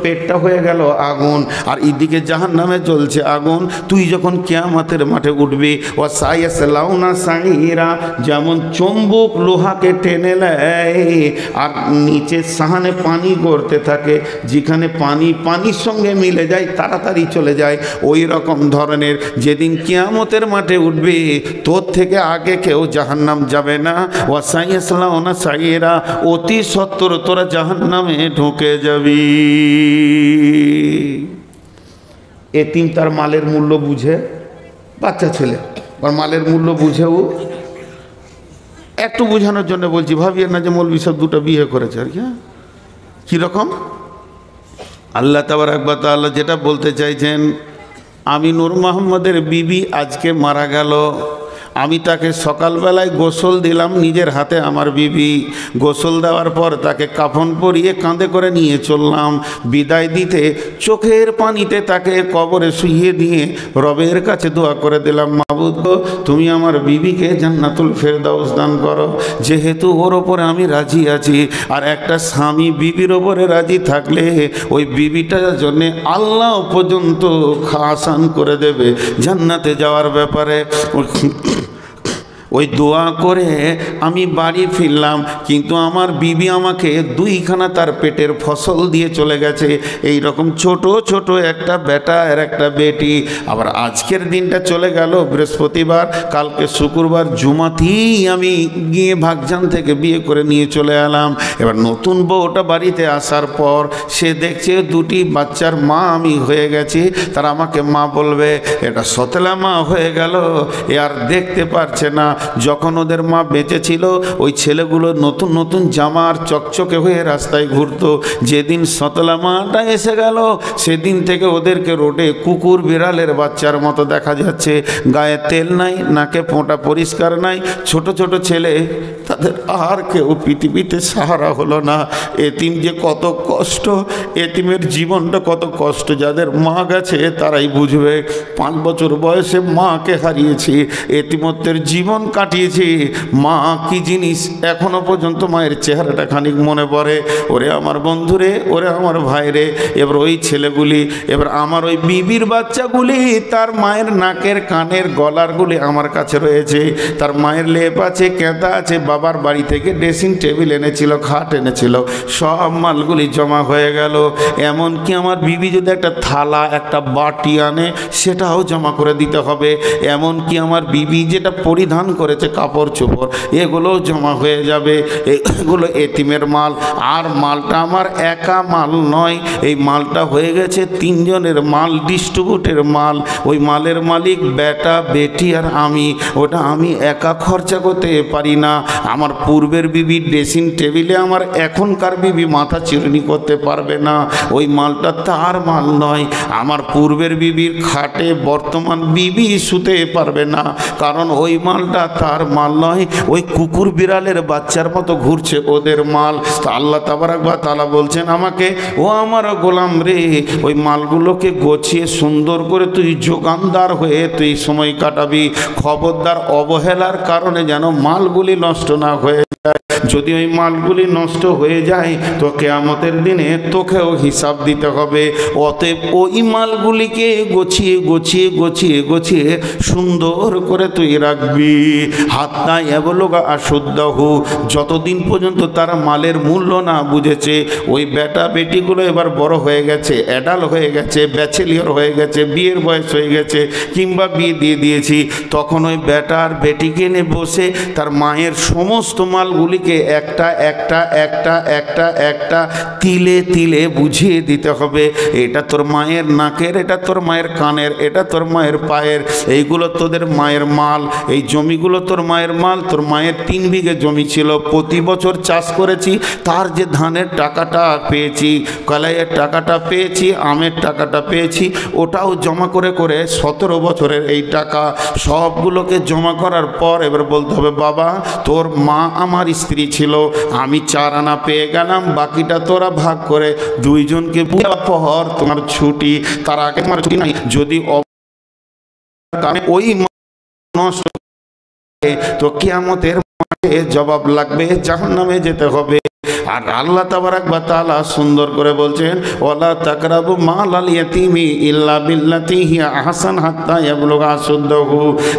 পেটটা হয়ে গেল আগুন, আর এদিকে জাহান্নামে জ্বলছে আগুন। তুই যখন কিয়ামতের মাঠে উঠবি, ও সায়াসলাউনা সাইরা, যেমন চুম্বক লোহাকে টেনে নেয় আর নিচে সাহানে পানি গড়তে থাকে, যেখানে পানির সঙ্গে মিলে যায় তাড়াতাড়ি চলে যায়, ওই রকম ধরনের যেদিন কিয়ামতের মাঠে উঠবি তোর থেকে আগে কেউ জাহান্নাম যাবে না। ও সাইয়াসলাউনা সাইরা, অতি সত্বর তোরা জাহান্নামে ঢুকে যাবি। এতিম তার মালের মূল্য বুঝে, বাচ্চা ছেলে আর মালের মূল্য বুঝেও, একটু বোঝানোর জন্য বলছি, ভাবিয়ে না যে মৌলভী সব দুটো বিয়ে করেছে আর কি। কীরকম আল্লাহ তাবারক ওয়া তাআলা যেটা বলতে চাইছেন, আমি নূর মোহাম্মদের বিবি আজকে মারা গেল, আমি তাকে সকালবেলায় গোসল দিলাম নিজের হাতে, আমার বিবি গোসল দেওয়ার পর তাকে কাফন পরিয়ে কাঁধে করে নিয়ে চললাম বিদায় দিতে, চোখের পানিতে তাকে কবরে শুইয়ে দিয়ে রবের কাছে দোয়া করে দিলাম, মাবুদ গো তুমি আমার বিবিকে জান্নাতুল ফেরদাউস দান করো, যেহেতু ওর ওপরে আমি রাজি আছি। আর একটা স্বামী বিবির ওপরে রাজি থাকলে ওই বিবিটার জন্যে আল্লাহ পর্যন্ত আসান করে দেবে জান্নাতে যাওয়ার ব্যাপারে। ওই দোয়া করে আমি বাড়ি ফিরলাম, কিন্তু আমার বিবি আমাকে দুইখানা তার পেটের ফসল দিয়ে চলে গেছে, এই রকম ছোট ছোট একটা বেটা আর একটা বেটি। আবার আজকের দিনটা চলে গেল বৃহস্পতিবার, কালকে শুক্রবার, জুমাতেই আমি গিয়ে ভাগজান থেকে বিয়ে করে নিয়ে চলে এলাম। এবার নতুন বউটা বাড়িতে আসার পর সে দেখছে দুটি বাচ্চার মা আমি হয়ে গেছি, তারা আমাকে মা বলবে, এটা সতলা মা হয়ে গেল, এ আর দেখতে পারছে না। যখন ওদের মা বেঁচে ছিল ওই ছেলেগুলো নতুন নতুন জামার চকচকে হয়ে রাস্তায় ঘুরতো, যেদিন সতলা মাটা এসে গেল সেদিন থেকে ওদেরকে রোডে কুকুর বিড়ালের বাচ্চার মতো দেখা যাচ্ছে, গায়ে তেল নাই, নাকে ফোঁটা পরিষ্কার নাই, ছোট ছোট ছেলে, তাদের আর কেউ পৃথিবীতে সাহারা হলো না। এতিম যে কত কষ্ট, এতিমের জীবনটা কত কষ্ট, যাদের মা গেছে তারাই বুঝবে। 5 বছর বয়সে মাকে হারিয়েছি, এতিমত্বের জীবন কাটিয়েছি, মা কি জিনিস এখনো পর্যন্ত মায়ের চেহারাটা খানিক মনে পড়ে। ওরে আমার বন্ধুরে, ওরে আমার ভাইরে, এবার ওই ছেলেগুলি, এবার আমার ওই বিবির বাচ্চাগুলি, তার মায়ের নাকের কানের গলারগুলি আমার কাছে রয়েছে, তার মায়ের লেপ আছে, কেঁদা আছে, বাবার বাড়ি থেকে ড্রেসিং টেবিল এনেছিল, খাট এনেছিল, সব মালগুলি জমা হয়ে গেল। এমনকি আমার বিবি যদি একটা থালা একটা বাটি আনে সেটাও জমা করে দিতে হবে, এমনকি আমার বিবি যেটা পরিধান করেছে কাপড় চোপড় এগুলোও জমা হয়ে যাবে। এগুলো এতিমের মাল। আর মালটা আমার একা মাল নয়, এই মালটা হয়ে গেছে 3 জনের মাল, ডিস্ট্রিবিউটের মাল। ওই মালের মালিক বেটা বেটি আর আমি, ওটা আমি একা খরচা করতে পারি না। আমার পূর্বের বিবি ড্রেসিং টেবিলে আমার এখনকার বিবি মাথা চিরুনি করতে পারবে না, ওই মালটা তার মাল নয়। আমার পূর্বের বিবির খাটে বর্তমান বিবি শুতে পারবে না, কারণ ওই মালটা তার মাল নয়, ওই কুকুর বিড়ালের বাচ্চার মতো ঘুরছে ওদের মাল। তা আল্লাহ তাবারক ওয়া তাআলা বলছেন আমাকে, ও আমার গোলাম রে, ওই মালগুলোকে গোছিয়ে সুন্দর করে তুই যোগানদার হয়ে তুই সময় কাটাবি, খবরদার অবহেলার কারণে যেন মালগুলি নষ্ট না হয়ে যায়। যদি ওই মালগুলি নষ্ট হয়ে যায় তো কিয়ামতের দিনে তোকেও হিসাব দিতে হবে। অতএব ওই মালগুলিকে গুছিয়ে গুছিয়ে গুছিয়ে গুছিয়ে সুন্দর করে তুই রাখবি। হাত্তা ইয়াবলুগা আশুদ্দাহু, যতদিন পর্যন্ত তারা মালের মূল্য না বুঝেছে। ওই বেটা বেটিগুলো এবার বড় হয়ে গেছে, অ্যাডাল্ট হয়ে গেছে, ব্যাচেলিয়র হয়ে গেছে, বিয়ের বয়স হয়ে গেছে, কিংবা বিয়ে দিয়ে দিয়েছি, তখন ওই বেটা আর বেটিকে নিয়ে বসে তার মায়ের সমস্ত মালগুলিকে একটা একটা একটা একটা একটা তিলে তিলে বুঝিয়ে দিতে হবে। এটা তোর মায়ের নাকের, এটা তোর মায়ের কানের, এটা তোর মায়ের পায়ের, এইগুলো তোদের মায়ের মাল। এই জমিগুলো তোর মায়ের মাল। তোর মায়ের 3 বিঘে জমি ছিল, প্রতি বছর চাষ করেছি, তার যে ধানের টাকাটা পেয়েছি, কলাইয়ের টাকাটা পেয়েছি, আমের টাকাটা পেয়েছি, ওটাও জমা করে করে 17 বছরের এই টাকা সবগুলোকে জমা করার পর এবার বলতে হবে, বাবা তোর মা আমার স্ত্রী ছিল, আমি 4 আনা পেয়ে গেলাম, বাকিটা তোরা ভাগ করে 2 জনকে পর তোমার ছুটি, তার আগে তোমার ছুটি নাই। যদি ওই নষ্ট তো কিয়ামতের মাঠে জবাব লাগবে, জাহান্নামে যেতে হবে। আর আল্লাহ তাবারাক ওয়া তাআলা সুন্দর করে বলছেন ওয়ালা তাকরাবু মালাল ইয়াতীমি ইল্লা বিল্লাতি হিয়া আহসান হাত্তা ইয়াবলুগা আশুদ্দাহু।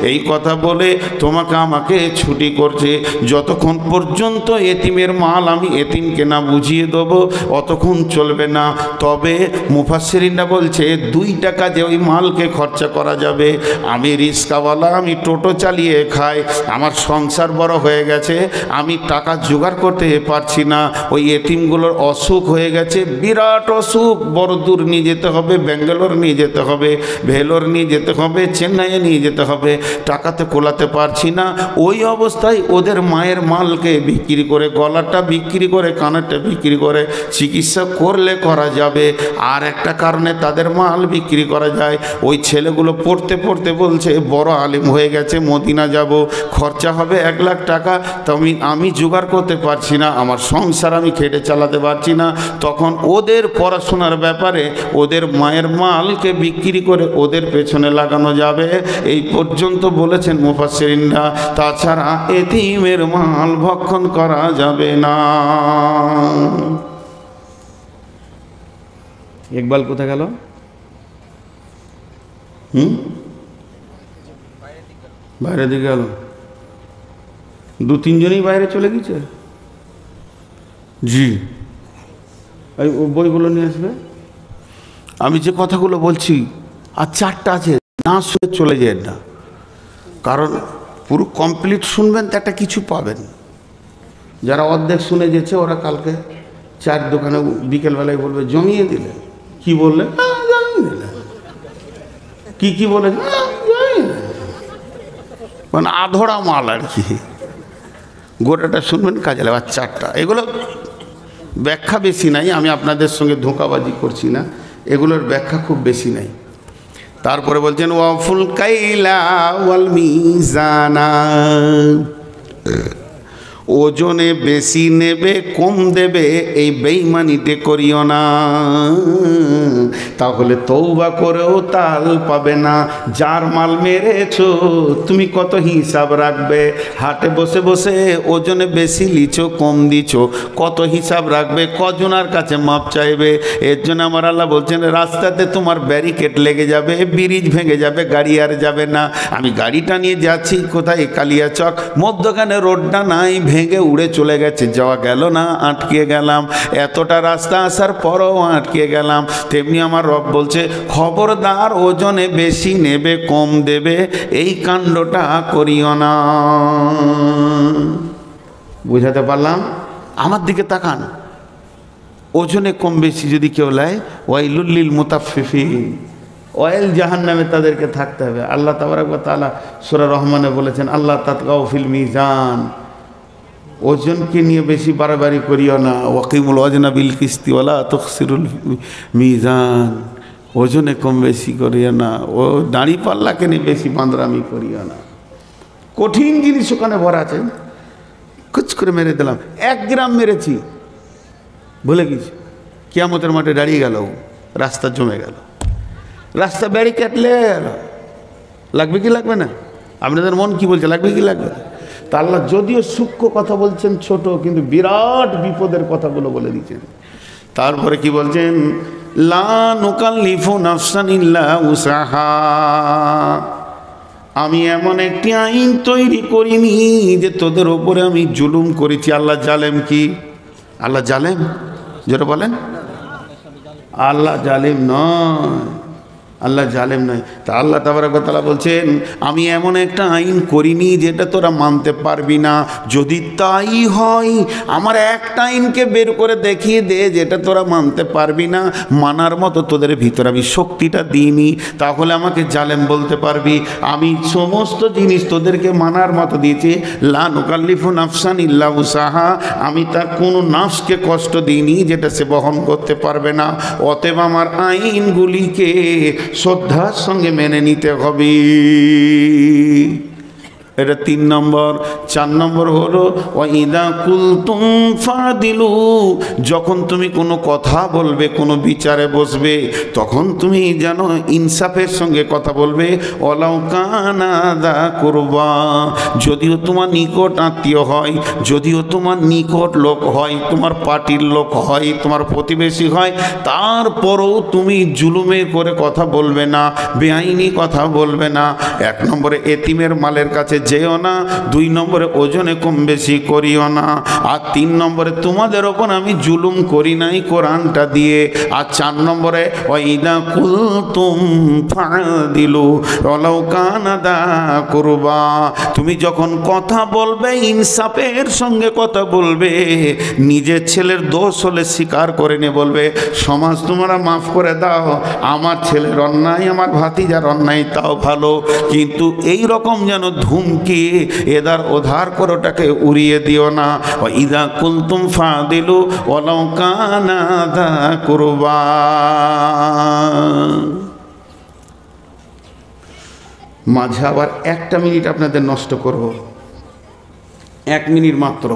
এই কথা বলে তোমাকে আমাকে ছুটি করছে, যতক্ষণ পর্যন্ত এতিমের মাল আমি এতিমকে না বুঝিয়ে দেবো অতক্ষণ চলবে না। তবে মুফাসসিরিনরা বলছে 2 টাকা যে ওই মালকে খরচা করা যাবে। আমি রিক্সাওয়ালা, আমি টোটো চালিয়ে খাই, আমার সংসার বড় হয়ে গেছে, আমি টাকা জোগাড় করতে পারছি না। ওই এতিমগুলোর অসুখ হয়ে গেছে, বিরাট অসুখ, বড় দূর নিয়ে যেতে হবে, ব্যাঙ্গালোর নিয়ে যেতে হবে, ভেলোর নিয়ে যেতে হবে, চেন্নাইয়ে নিয়ে যেতে হবে, টাকাতে কোলাতে পারছি না। ওই অবস্থায় ওদের মায়ের মালকে বিক্রি করে, গলাটা বিক্রি করে, কানেরটা বিক্রি করে চিকিৎসা করলে করা যাবে। আর একটা কারণে তাদের মাল বিক্রি করা যায়, ওই ছেলেগুলো পড়তে পড়তে বলছে বড় আলিম হয়ে গেছে, মদিনা যাব, খরচা হবে 1 লাখ টাকা, তো আমি জোগাড় করতে পারছি না, আমার সংসার আমি খেটে চালাতে পারছি না। তখন ওদের পড়াশোনার ব্যাপারে ওদের মায়ের মালকে বিক্রি করে ওদের পেছনে লাগানো যাবে। এই পর্যন্ত বলেছেন মুফাসসিরিনরা। তাছাড়া এতিমের মাল ভক্ষণ করা যাবে না। ইকবাল কোথায় গেল? বাইরে দিকে গেল, 2-3 জনই বাইরে চলে গেছে। জি, এই বইগুলো নিয়ে আসবে। আমি যে কথাগুলো বলছি আর 4টা আছে, না শুনে চলে যায় না, কারণ পুরো কমপ্লিট শুনবেন তো একটা কিছু পাবেন। যারা অর্ধেক শুনে গেছে ওরা কালকে 4 দোকানে বিকেলবেলায় বলবে জমিয়ে দিলে। কি বললে? জমিয়ে দিলে। কি বলে? মানে আধড়া মাল আর কি। গোটাটা শুনবেন, কাজে লাগবে। 4টা, এগুলো ব্যাখ্যা বেশি নাই, আমি আপনাদের সঙ্গে ধোঁকাবাজি করছি না, এগুলোর ব্যাখ্যা খুব বেশি নাই। তারপরে বলছেন ওয়াফুল কাইলা ওয়াল মিজানা, ওজনে বেশি নেবে কম দেবে এই বেঈমানিতে করিও না, তাহলে তওবা করেও তাল পাবে না। যার মাল মেরেছো তুমি কত হিসাব রাখবে? হাটে বসে বসে ওজনে বেশি লিছো কম দিছো, কত হিসাব রাখবে? কজনার কাছে মাপ চাইবে? এর জন্য আমার আল্লাহ বলছেন রাস্তাতে তোমার ব্যারিকেড লেগে যাবে, ব্রিজ ভেঙে যাবে, গাড়ি আর যাবে না। আমি গাড়িটা নিয়ে যাচ্ছি কোথায়, কালিয়াচক, মধ্যখানে রোডটা নাই, ভেঙে উড়ে চলে গেছে, যাওয়া গেল না, আটকে গেলাম। এতটা রাস্তা আসার পরও আটকে গেলাম। তেমনি আমার রব বলছে খবরদার ওজনে বেশি নেবে কম দেবে এই কাণ্ডটা করিও না। বুঝাতে পারলাম? আমার দিকে তাকান, ওজনে কম বেশি যদি কেউ লাই, ওয়াইলুল লিল মুতাফফিফিন, অয়েল জাহান্নামে তাদেরকে থাকতে হবে। আল্লাহ তাবারাক ওয়া তাআলা সূরা রহমানে বলেছেন আল্লাহ তাতগাউ ফিল মিজান, ওজনকে নিয়ে বেশি বাড়াবাড়ি করিও না। ওয়াকিমুল ওয়াজনা বিল কিসতি ওয়ালা তুখসিরুল মিজান, ওজনে কম বেশি করিও না, ও দাড়ি পাল্লাকে নিয়ে বেশি বাঁদরামি করিও না। কঠিন জিনিস ওখানে ভরা আছে। কুচ করে মেরে দিলাম, 1 গ্রাম মেরেছি, ভুলে গেছি, কিয়ামতের মাঠে দাঁড়িয়ে গেল, রাস্তা জমে গেল, রাস্তা ব্যারিকেড লাগবে কি লাগবে না? আপনাদের মন কি বলছে, লাগবে কি লাগবে? তা আল্লাহ যদিও সূক্ষ্ম কথা বলছেন ছোট, কিন্তু বিরাট বিপদের কথাগুলো বলে দিচ্ছেন। তারপরে কি বলছেন, লা নুকাল্লিফু নাফসান ইল্লা উসাহা, আমি এমন একটি আইন তৈরি করিনি যে তোদের ওপরে আমি জুলুম করেছি। আল্লাহ জালেম কি? আল্লাহ জালেম? যেটা বলেন, আল্লাহ জালেম নয়, আল্লাহ জালেম নয়। তা আল্লাহ তাবারাক ওয়া তাআলা বলছেন আমি এমন একটা আইন করিনি যেটা তোরা মানতে পারবি না। যদি তাই হয় আমার একটা আইনকে বের করে দেখিয়ে দে যেটা তোরা মানতে পারবি না, মানার মতো তোদের ভিতরে আমি শক্তিটা দিইনি, তাহলে আমাকে জালেম বলতে পারবি। আমি সমস্ত জিনিস তোদেরকে মানার মতো দিয়েছি। লা নুকাল্লিফু নাফসান ইল্লা উসাহা, আমি তার কোনো নাফসকে কষ্ট দিইনি যেটা সে বহন করতে পারবে না। অতএব আমার আইনগুলিকে শ্রদ্ধার সঙ্গে মেনে নিতে হবে। এটা 3 নম্বর। 4 নম্বর হলো ওয়াইদা কুলতুম ফাদিলু, যখন তুমি কোনো কথা বলবে, কোনো বিচারে বসবে, তখন তুমি যেন ইনসাফের সঙ্গে কথা বলবে। ওয়ালাউ কানা দা কুরবা, যদিও তোমার নিকট আত্মীয় হয়, যদিও তোমার নিকট লোক হয়, তোমার পার্টির লোক হয়, তোমার প্রতিবেশী হয়, তারপরও তুমি জুলুমে করে কথা বলবে না, বেআইনি কথা বলবে না। 1 নম্বরে এতিমের মালের কাছে যেও না, 2 নম্বরে ওজনে কম বেশি করিও না, আর 3 নম্বরে তোমাদের ওপর আমি জুলুম করি নাই কোরআনটা দিয়ে, আর 4 নম্বরে ওয়াইদা কুলতুম ফাদিলু ওয়ালাউ কানা দা কুরবা, তুমি যখন কথা বলবে ইনসাফের সঙ্গে কথা বলবে। নিজের ছেলের দোষ হলে স্বীকার করে নিয়ে বলবে, সমাজ তোমরা মাফ করে দাও, আমার ছেলের অন্যায়, আমার ভাতিজার অন্যায় তাও ভালো, কিন্তু এই রকম যেন ধুমকি এদার ওধার করেটাকে উড়িয়ে দিও না। ইদা কুলতুম ফাদিলু ওয়ালাউ কানা দা কুরবা। মাঝে আবার 1টা মিনিট আপনাদের নষ্ট করব, 1 মিনিট মাত্র।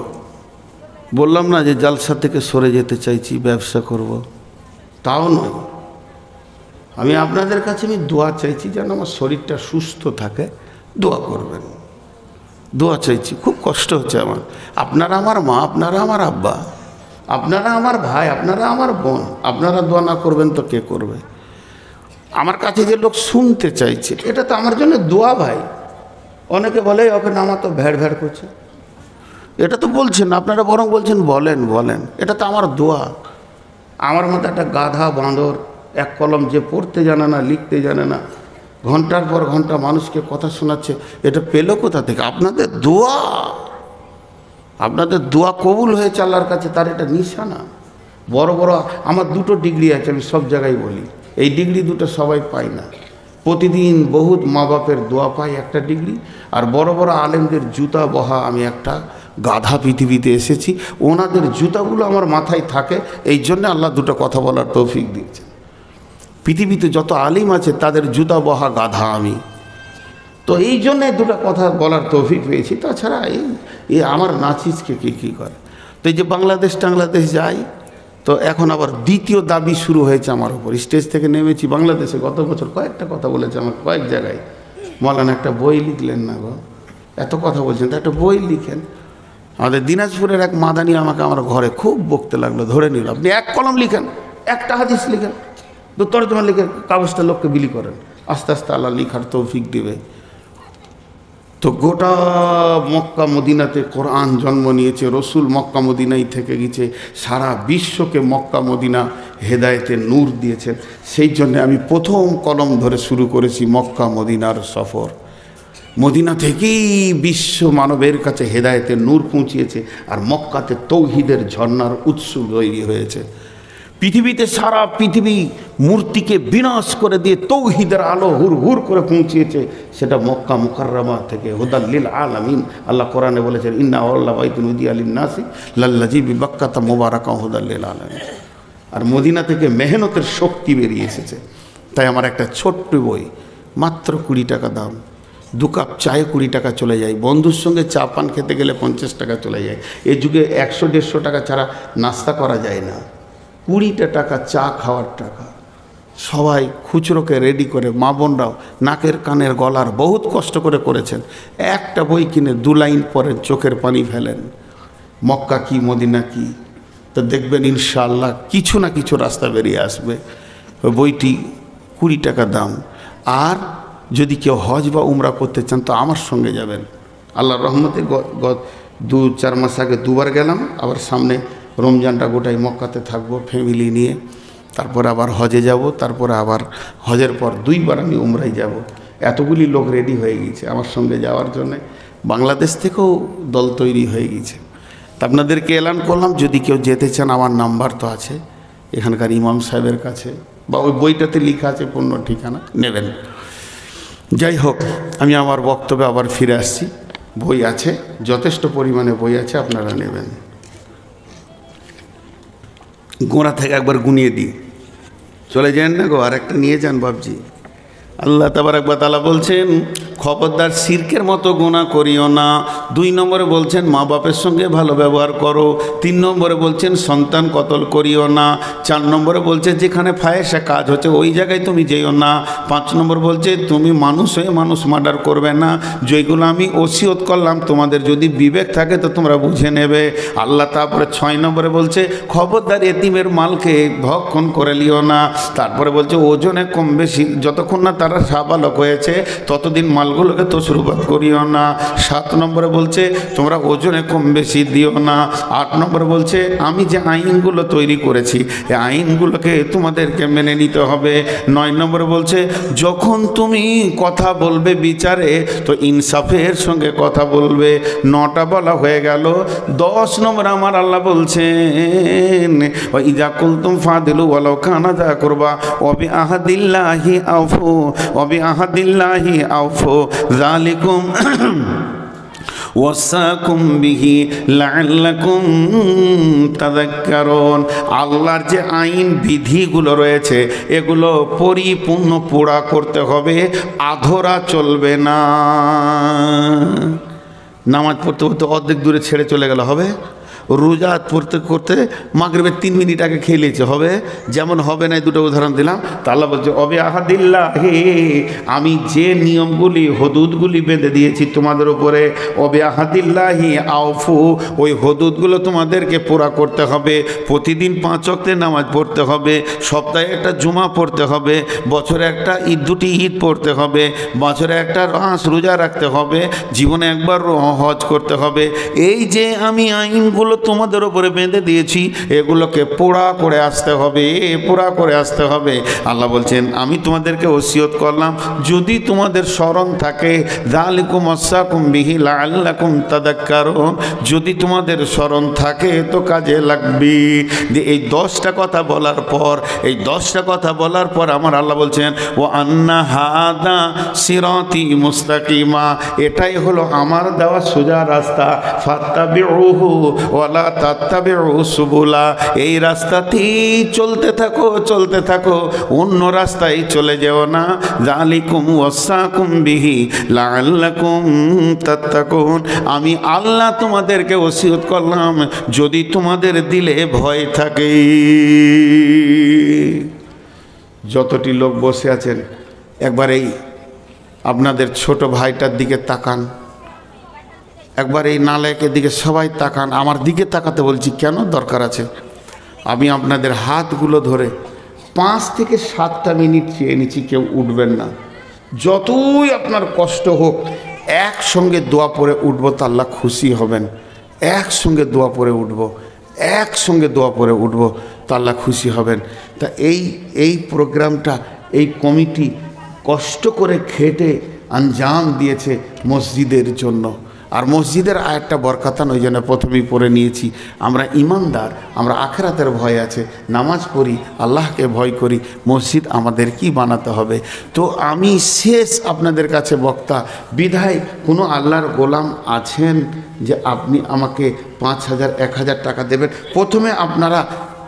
বললাম না যে জালসা থেকে সরে যেতে চাইছি, ব্যবসা করব, তাও নয়। আমি আপনাদের কাছে আমি দোয়া চাইছি যেন আমার শরীরটা সুস্থ থাকে, দোয়া করবেন, দোয়া চাইছি। খুব কষ্ট হচ্ছে আমার। আপনারা আমার মা, আপনারা আমার আব্বা, আপনারা আমার ভাই, আপনারা আমার বোন, আপনারা দোয়া না করবেন তো কে করবে? আমার কাছে যে লোক শুনতে চাইছে, এটা তো আমার জন্য দোয়া ভাই। অনেকে বলে ওকে নামা তো ভ্যাড় ভ্যাড় করছে, এটা তো বলছেন আপনারা, বরং বলছেন বলেন বলেন, এটা তো আমার দোয়া। আমার মতো একটা গাধা বাঁদর, 1 কলম যে পড়তে জানে না, লিখতে জানে না, ঘন্টার পর ঘন্টা মানুষকে কথা শোনাচ্ছে, এটা পেলো কোথা থেকে? আপনাদের দোয়া। আপনাদের দোয়া কবুল হয়েছে আল্লাহর কাছে, তার এটা নিশানা। বড় বড় আমার 2টো ডিগ্রি আছে, আমি সব জায়গায় বলি, এই ডিগ্রি 2টো সবাই পায় না। প্রতিদিন বহুত মা বাপের দোয়া পাই 1টা ডিগ্রি, আর বড় বড় আলেমদের জুতা বহা আমি একটা গাধা পৃথিবীতে এসেছি, ওনাদের জুতাগুলো আমার মাথায় থাকে, এই জন্য আল্লাহ 2টো কথা বলার তৌফিক দিয়েছেন। পৃথিবীতে যত আলিম আছে তাদের জুতা বহা গাধা আমি, তো এই জন্যে 2টো কথা বলার তৌফিক পেয়েছি। তাছাড়া এই আমার নাচিসকে কী করে। তো এই যে বাংলাদেশ যাই, তো এখন আবার 2য় দাবি শুরু হয়েছে আমার উপর। স্টেজ থেকে নেমেছি বাংলাদেশে, গত বছর কয়েকটা কথা বলেছে আমার কয়েক জায়গায়, মৌলানা একটা বই লিখলেন না গো, এত কথা বলছেন, তো একটা বই লিখেন। আমাদের দিনাজপুরের এক মাদানি আমাকে আমার ঘরে খুব বকতে লাগলো, ধরে নিল, আপনি 1 কলম লিখেন, 1টা হাদিস লিখেন, 2 তর্জমা লিখে কাগজটা লোককে বিলি করেন, আস্তে আস্তে আল্লাহ লিখার তৌফিক দিবে। তো গোটা মক্কা মদিনাতে কোরআন জন্ম নিয়েছে, রসুল মক্কা মদিনাই থেকে গেছে, সারা বিশ্বকে মক্কা মদিনা হেদায়েতের নূর দিয়েছেন। সেই জন্য আমি প্রথম কলম ধরে শুরু করেছি মক্কা মদিনার সফর। মদিনা থেকেই বিশ্ব মানবের কাছে হেদায়েতের নূর পৌঁছিয়েছে, আর মক্কাতে তৌহিদের ঝর্ণার উৎস তৈরি হয়েছে। পৃথিবীতে সারা পৃথিবী মূর্তিকে বিনাশ করে দিয়ে তৌহিদের আলো হুর হুর করে পৌঁছিয়েছে, সেটা মক্কা মুকাররমা থেকে হুদাল লিল আলামিন। আল্লাহ কোরআনে বলেছেন, ইন্না আল্লাহ বাইতুন উদিয়া লিন-নাসি লাল্লাযী বিবাক্কাতা মুবারাকান হুদাল লিল আলামিন। আর মদিনা থেকে মেহনতের শক্তি বেরিয়ে এসেছে। তাই আমার একটা ছোট্ট বই, মাত্র 20 টাকা দাম, 2 কাপ চায়ে 20 টাকা চলে যায়, বন্ধুর সঙ্গে চা পান খেতে গেলে 50 টাকা চলে যায়। এই যুগে 100-150 টাকা ছাড়া নাস্তা করা যায় না। 20টা টাকা চা খাওয়ার টাকা। সবাই খুচরোকে রেডি করে, মা বোনরাও নাকের কানের গলার বহুত কষ্ট করে করেছেন। একটা বই কিনে 2 লাইন পড়েন, চোখের পানি ফেলেন, মক্কা কি মদিনা কি, তো দেখবেন ইনশাআল্লাহ কিছু না কিছু রাস্তা বেরিয়ে আসবে। ওই বইটি 20 টাকা দাম। আর যদি কেউ হজ বা উমরা করতে চান তো আমার সঙ্গে যাবেন। আল্লাহর রহমতে 2-4 মাস আগে 2বার গেলাম, আবার সামনে রমজানটা গোটাই মক্কাতে থাকবো ফ্যামিলি নিয়ে, তারপরে আবার হজে যাব, তারপরে আবার হজের পর 2বার আমি উমরায় যাব। এতগুলি লোক রেডি হয়ে গেছে আমার সঙ্গে যাওয়ার জন্যে, বাংলাদেশ থেকেও দল তৈরি হয়ে গেছে। তা আপনাদেরকে এলান করলাম, যদি কেউ যেতে চান আমার নাম্বার তো আছে এখানকার ইমাম সাহেবের কাছে, বা ওই বইটাতে লেখা আছে পূর্ণ ঠিকানা, নেবেন। যাই হোক, আমি আমার বক্তব্যে আবার ফিরে আসছি। বই আছে, যথেষ্ট পরিমাণে বই আছে, আপনারা নেবেন। গোড়া থেকে একবার গুনিয়ে দিই, চলে যান না গো, আর একটা নিয়ে যান বাবজি। আল্লাহ তাবারক ওয়া তাআলা বলছেন, খবরদার শিরকের মতো গুনাহ করিও না। 2 নম্বরে বলছেন মা বাপের সঙ্গে ভালো ব্যবহার করো। 3 নম্বরে বলছেন সন্তান কতল করিও না। 4 নম্বরে বলছে যেখানে ফাহেসা কাজ হচ্ছে ওই জায়গায় তুমি যেও না। 5 নম্বর বলছে তুমি মানুষ হয়ে মানুষ মার্ডার করবে না। যেগুলো আমি ওসিয়ত করলাম তোমাদের যদি বিবেক থাকে তো তোমরা বুঝে নেবে। আল্লাহ তারপরে 6 নম্বরে বলছে খবরদার এতিমের মালকে ভক্ষণ করে লিও না। তারপরে বলছে ওজনে কম বেশি যতক্ষণ না তারা সাবালক হয়েছে ততদিন মালগুলোকে তসরুপাত করিও না। 7 নম্বরে বলছে তোমরা ওজনে কম বেশি দিও না। 8 নম্বরে বলছে আমি যে আইনগুলো তৈরি করেছি এই আইনগুলোকে তোমাদেরকে মেনে নিতে হবে। 9 নম্বরে বলছে যখন তুমি কথা বলবে বিচারে তো ইনসাফের সঙ্গে কথা বলবে। 9টা বলা হয়ে গেল। 10 নম্বর আমার আল্লাহ বলছেন ইজা কুলতুম ফাদিলু ওয়ালাউ কানা যা করবা ওয়াবি আহাদিল্লাহি আউফু ওয়াবি আহাদিল্লাহি আউফু যালিকুম ওয়াসাকুম বিহি লাআল্লাকুম তাযাক্কারুন। আল্লাহর যে আইন বিধিগুলো রয়েছে এগুলো পরিপূর্ণ পুরা করতে হবে, আধরা চলবে না। নামাজ পড়তে পড়তে অর্ধেক দূরে ছেড়ে চলে গেলে হবে? রোজা পড়তে করতে মাগরিবের 3 মিনিট আগে খেয়ে নিয়েছে হবে? যেমন হবে না, 2টা উদাহরণ দিলাম। তা আল্লাহ বলছে অবে আহাদিল্লাহি, আমি যে নিয়মগুলি হদুদগুলি বেঁধে দিয়েছি তোমাদের উপরে, অবে আহাদিল্লাহি আউফু, ওই হদুদগুলো তোমাদেরকে পুরা করতে হবে। প্রতিদিন 5 ওয়াক্তের নামাজ পড়তে হবে, সপ্তাহে একটা জুমা পড়তে হবে, বছরে একটা ঈদ 2টি ঈদ পড়তে হবে, বছরে একটা রোজা রাখতে হবে, জীবনে একবার হজ করতে হবে। এই যে আমি আইনগুলো তোমাদের উপরে বেঁধে দিয়েছি এগুলোকে পুরা করে আসতে হবে, পুরা করে আসতে হবে। আল্লাহ বলছেন আমি তোমাদেরকে ওসিয়ত করলাম যদি তোমাদের স্মরণ থাকে, যালিকুম ওয়াসাকুম বিহি লাআল্লাকুম তাযাক্কারুন, যদি তোমাদের স্মরণ থাকে তো কাজে লাগবে। এই 10টা কথা বলার পর, এই 10টা কথা বলার পর আমার আল্লাহ বলছেন ওয়া আন্না হাদা সিরাতি মুস্তাকিমা, এটাই হলো আমার দেওয়া সোজা রাস্তা, ফাত্তাবিউহু ওয়ালা তাত্তাবিউ সুবুলা, এই রাস্তাতেই চলতে থাকো, চলতে থাকো, অন্য রাস্তায় চলে যেও না। যালিকুম ওয়াসাকুম বিহি লাআল্লাকুম তাত্তাকুন, আমি আল্লাহ তোমাদেরকে ওসিয়ত করলাম যদি তোমাদের দিলে ভয় থাকে। যতটি লোক বসে আছেন একবার এই আপনাদের ছোট ভাইটার দিকে তাকান, একবার এই নালায়কের দিকে সবাই তাকান। আমার দিকে তাকাতে বলছি কেন, দরকার আছে। আমি আপনাদের হাতগুলো ধরে 5 থেকে 7টা মিনিট চেয়ে নিচ্ছি, কেউ উঠবেন না। যতই আপনার কষ্ট হোক একসঙ্গে দোয়া পড়ে উঠবো তো আল্লাহ খুশি হবেন। একসঙ্গে দোয়া পড়ে উঠবো, একসঙ্গে দোয়া পড়ে উঠবো তো আল্লাহ খুশি হবেন। তা এই প্রোগ্রামটা এই কমিটি কষ্ট করে খেটে আঞ্জাম দিয়েছে মসজিদের জন্য। আর মসজিদের আয়াতটা বরকতান, ওই জন্য প্রথমেই পড়ে নিয়েছি। আমরা ইমানদার, আমরা আখিরাতের ভয় আছে, নামাজ পড়ি, আল্লাহকে ভয় করি, মসজিদ আমাদের কি বানাতে হবে। তো আমি শেষ আপনাদের কাছে বক্তা, বিধায় কোনো আল্লাহর গোলাম আছেন যে আপনি আমাকে 5,000 1,000 টাকা দেবেন? প্রথমে আপনারা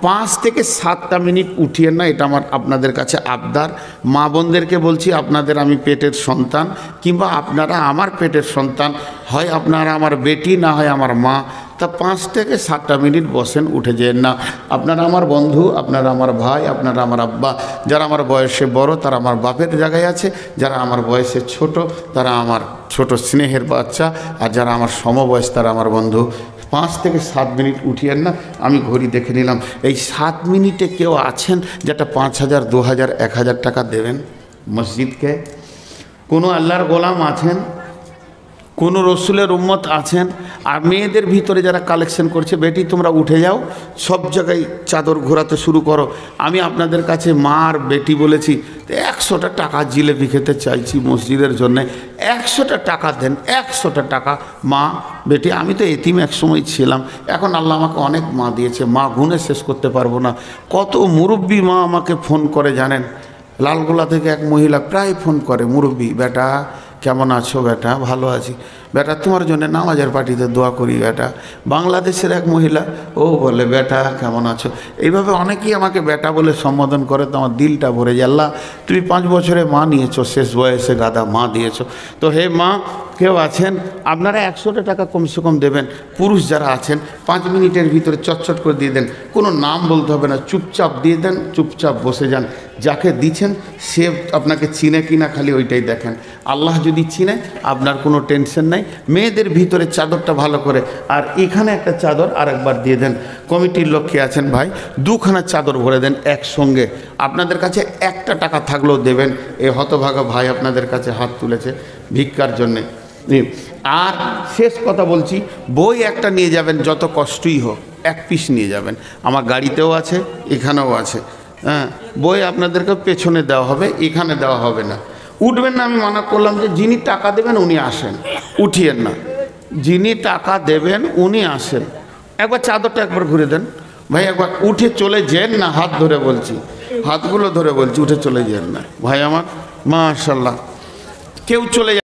5 থেকে 7টা মিনিট উঠিয়েন না, এটা আমার আপনাদের কাছে আবদার। মা বোনদেরকে বলছি আপনাদের আমি পেটের সন্তান, কিংবা আপনারা আমার পেটের সন্তান, হয় আপনারা আমার বেটি না হয় আমার মা। তা 5 থেকে 7টা মিনিট বসেন, উঠে যেন না। আপনারা আমার বন্ধু, আপনারা আমার ভাই, আপনারা আমার আব্বা। যারা আমার বয়সে বড় তারা আমার বাপের জায়গায় আছে, যারা আমার বয়সে ছোট তারা আমার ছোট স্নেহের বাচ্চা, আর যারা আমার সমবয়স তারা আমার বন্ধু। 5 থেকে 7 মিনিট উঠিয়েন না। আমি ঘড়ি দেখে নিলাম, এই 7 মিনিটে কেউ আছেন যেটা 5,000 2,000 1,000 টাকা দেবেন মসজিদকে? কোনো আল্লাহর গোলাম আছেন? কোনো রসুলের উম্মত আছেন? আর মেয়েদের ভিতরে যারা কালেকশন করছে, বেটি তোমরা উঠে যাও, সব জায়গায় চাদর ঘোরাতে শুরু করো। আমি আপনাদের কাছে মা আর বেটি বলেছি 100টা টাকা জিলেপি খেতে চাইছি মসজিদের জন্যে, 100টা টাকা দেন, 100টা টাকা। মা বেটি, আমি তো এতিম এক সময় ছিলাম, এখন আল্লাহ আমাকে অনেক মা দিয়েছে, মা গুণে শেষ করতে পারবো না। কত মুরব্বী মা আমাকে ফোন করে জানেন, লালগোলা থেকে এক মহিলা প্রায় ফোন করে, মুরব্বী বেটা কেমন আছো? বেটা ভালো আছি। বেটা তোমার জন্য নামাজের পার্টিতে দোয়া করি বেটা। বাংলাদেশের এক মহিলা, ও বলে বেটা কেমন আছো। এইভাবে অনেকেই আমাকে বেটা বলে সম্বোধন করে, তো আমার দিলটা ভরে যায়। আল্লাহ তুমি 5 বছরে মা নিয়েছো, শেষ বয়সে গাদা মা দিয়েছো। তো হে মা কেউ আছেন আপনারা 100 টাকা কমসে কম দেবেন। পুরুষ যারা আছেন 5 মিনিটের ভিতরে চটচট করে দিয়ে দেন, কোনো নাম বলতে হবে না, চুপচাপ দিয়ে দেন, চুপচাপ বসে যান। যাকে দিচ্ছেন সে আপনাকে চিনে কিনা খালি ওইটাই দেখেন। আল্লাহ যদি চিনে আপনার কোনো টেনশন নাই। মেয়েদের ভিতরে চাদরটা ভালো করে, আর এখানে একটা চাদর আরেকবার দিয়ে দেন। কমিটির লোক কে আছেন ভাই, 2খানা চাদর ভরে দেন একসঙ্গে। আপনাদের কাছে 1 টাকা থাকলেও দেবেন। এ হতভাগা ভাই আপনাদের কাছে হাত তুলেছে ভিক্ষার জন্যে। আর শেষ কথা বলছি, বই একটা নিয়ে যাবেন, যত কষ্টই হোক 1 পিস নিয়ে যাবেন। আমার গাড়িতেও আছে, এখানেও আছে। হ্যাঁ, বই আপনাদেরকে পেছনে দেওয়া হবে, এখানে দেওয়া হবে না। উঠবেন না, আমি মানা করলাম যে যিনি টাকা দেবেন উনি আসেন, উঠিয়েন না। যিনি টাকা দেবেন উনি আসেন। একবার চাদরটা একবার ঘুরে দেন ভাই, একবার উঠে চলে যেন না। হাত ধরে বলছি, হাতগুলো ধরে বলছি, উঠে চলে যেন না ভাই আমার। মাশাআল্লাহ, কেউ চলে